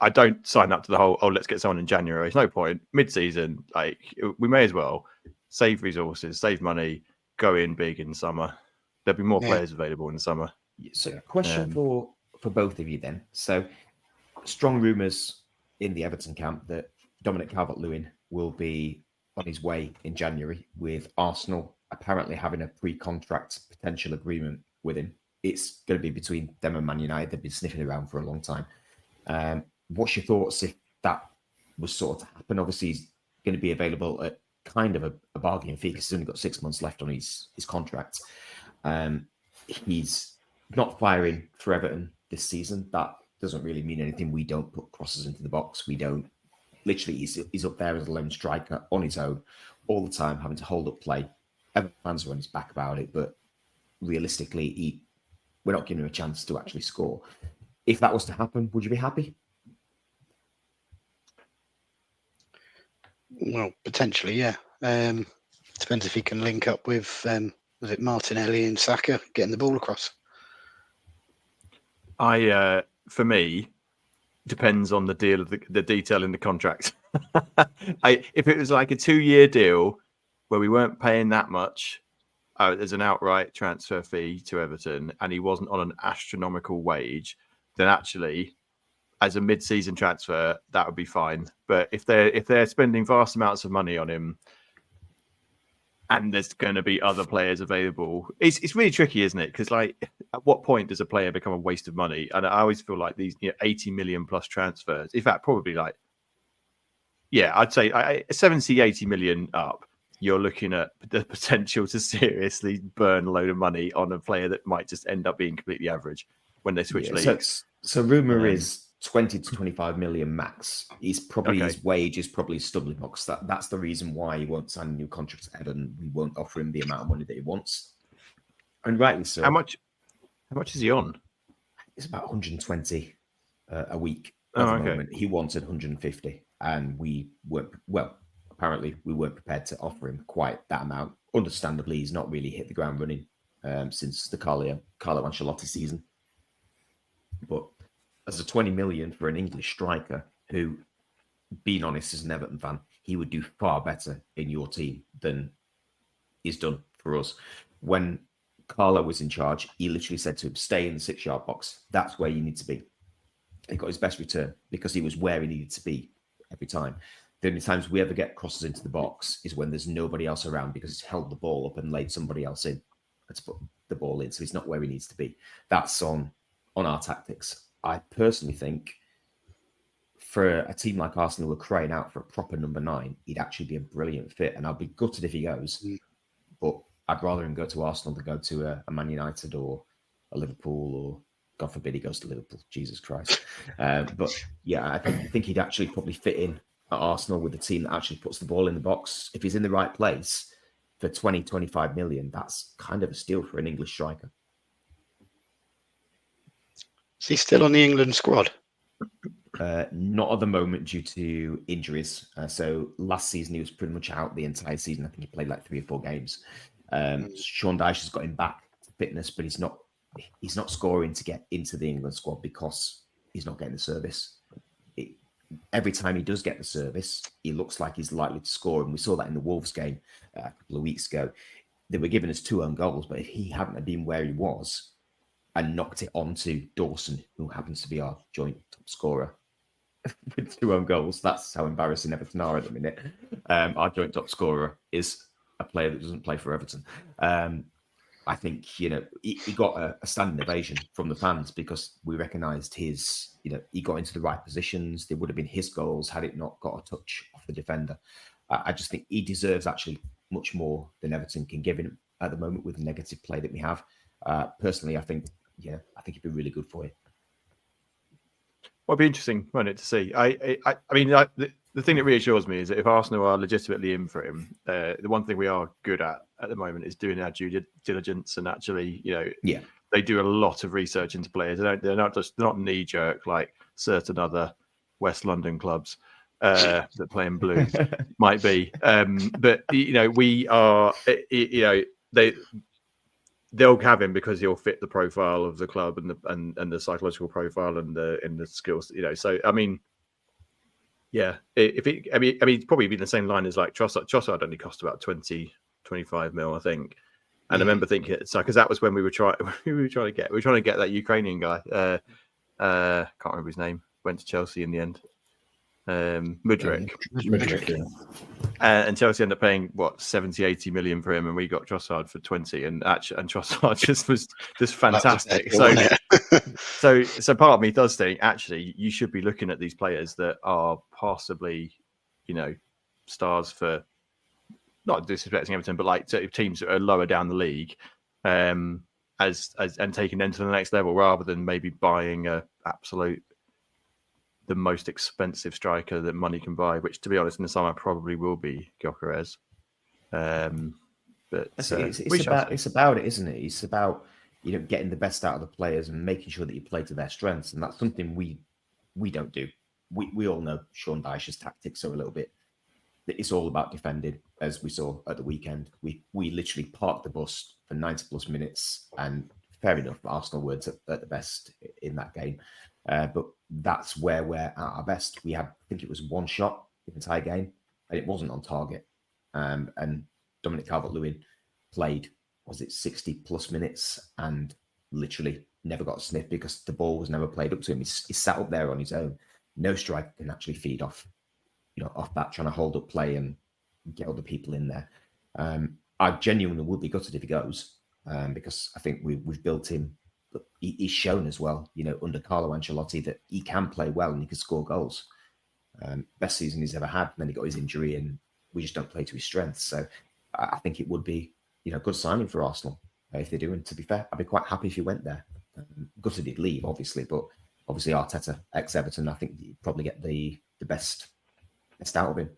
I don't sign up to the whole, let's get someone in January. There's no point. Mid-season, like, we may as well save resources, save money, go in big in summer. There'll be more players available in the summer. So, question for both of you then. So, strong rumours in the Everton camp that Dominic Calvert-Lewin will be on his way in January, with Arsenal apparently having a pre-contract potential agreement with him. It's going to be between them and Man United. They've been sniffing around for a long time. What's your thoughts if that was sort of to happen? Obviously, he's going to be available at kind of a bargain fee because he's only got 6 months left on his contract. He's not firing for Everton this season. That doesn't really mean anything. We don't put crosses into the box. We don't. Literally, he's up there as a lone striker on his own all the time, having to hold up play. Everton fans are on his back about it, but realistically, we're not giving him a chance to actually score. If that was to happen, would you be happy? Well, potentially, yeah. Depends if he can link up with, was it Martinelli and Saka getting the ball across? For me, depends on the deal of the detail in the contract. If it was like a 2-year deal where we weren't paying that much, there's an outright transfer fee to Everton, and he wasn't on an astronomical wage, then actually, as a mid-season transfer, that would be fine. But if they're spending vast amounts of money on him, and there's going to be other players available, it's really tricky, isn't it? Because like, at what point does a player become a waste of money? And I always feel like these 80 million plus transfers, in fact, probably like, I'd say 70, 80 million up. You're looking at the potential to seriously burn a load of money on a player that might just end up being completely average when they switch leagues. So rumour is 20 to 25 million max. His wage is probably stumbling blocks. That's the reason why he won't sign a new contract to Everton. We won't offer him the amount of money that he wants. And rightly so. How much is he on? It's about 120 a week at the moment. He wanted 150, and apparently we weren't prepared to offer him quite that amount. Understandably, he's not really hit the ground running since the Carlo Ancelotti season. But as a 20 million for an English striker who, being honest, as an Everton fan, he would do far better in your team than he's done for us. When Carlo was in charge, he literally said to him, stay in the 6-yard box. That's where you need to be. He got his best return because he was where he needed to be every time. The only times we ever get crosses into the box is when there's nobody else around because he's held the ball up and laid somebody else in to put the ball in. So he's not where he needs to be. That's on our tactics. I personally think for a team like Arsenal who are crying out for a proper number 9, he'd actually be a brilliant fit. And I'll be gutted if he goes. But I'd rather him go to Arsenal than go to a Man United or a Liverpool, or God forbid he goes to Liverpool. Jesus Christ. But yeah, I think he'd actually probably fit in at Arsenal with a team that actually puts the ball in the box. If he's in the right place for 20, 25 million, that's kind of a steal for an English striker. Is he still on the England squad? Not at the moment due to injuries. So last season, he was pretty much out the entire season. I think he played like 3 or 4 games. Sean Dyche has got him back to fitness, but he's not scoring to get into the England squad because he's not getting the service. Every time he does get the service, he looks like he's likely to score. And we saw that in the Wolves game a couple of weeks ago. They were giving us 2 own goals, but if he hadn't been where he was and knocked it onto Dawson, who happens to be our joint top scorer with 2 own goals, that's how embarrassing Everton are at the minute. Our joint top scorer is a player that doesn't play for Everton. I think, he got a standing ovation from the fans because we recognised his, he got into the right positions. They would have been his goals had it not got a touch off the defender. I just think he deserves actually much more than Everton can give him at the moment with the negative play that we have. Personally, I think he'd be really good for you. Well, it'd be interesting, won't it, to see. I mean, the thing that reassures me is that if Arsenal are legitimately in for him, the one thing we are good at the moment is doing our due diligence and actually, they do a lot of research into players. They're not knee jerk like certain other West London clubs that play in blue might be. But we are, they'll have him because he'll fit the profile of the club and the psychological profile and the skills. So I mean, Yeah, I mean, probably be the same line as like Trossard. Trossard only cost about 20-25 mil, I think. And I remember thinking, so because that was when we were trying to get that Ukrainian guy. Can't remember his name. Went to Chelsea in the end. Mudryk. Mudryk, And Chelsea ended up paying 70-80 million for him, and we got Trossard for 20. And Trossard just was just fantastic. So part of me does think actually you should be looking at these players that are possibly, stars for, not disrespecting Everton, but like teams that are lower down the league, as and taking them to the next level rather than maybe buying the most expensive striker that money can buy, which to be honest in the summer probably will be Gyökeres. But it's about it, isn't it? It's about getting the best out of the players and making sure that you play to their strengths, and that's something we don't do. We all know Sean Dyche's tactics are a little bit. It's all about defending, as we saw at the weekend. We literally parked the bus for 90 plus minutes, and fair enough, Arsenal were at the best in that game. But that's where we're at our best. We had, I think it was one shot the entire game, and it wasn't on target. And Dominic Calvert-Lewin played, 60 plus minutes, and literally never got a sniff because the ball was never played up to him. He sat up there on his own. No striker can actually feed off that, trying to hold up play and get other people in there. I genuinely would be gutted if he goes, because I think we've built him. He's shown as well, under Carlo Ancelotti, that he can play well and he can score goals. Best season he's ever had. And then he got his injury, and we just don't play to his strengths. So I think it would be, a good signing for Arsenal if they do. And to be fair, I'd be quite happy if he went there. Gutted he'd leave, obviously, but obviously Arteta, ex-Everton, I think you'd probably get the best out of him.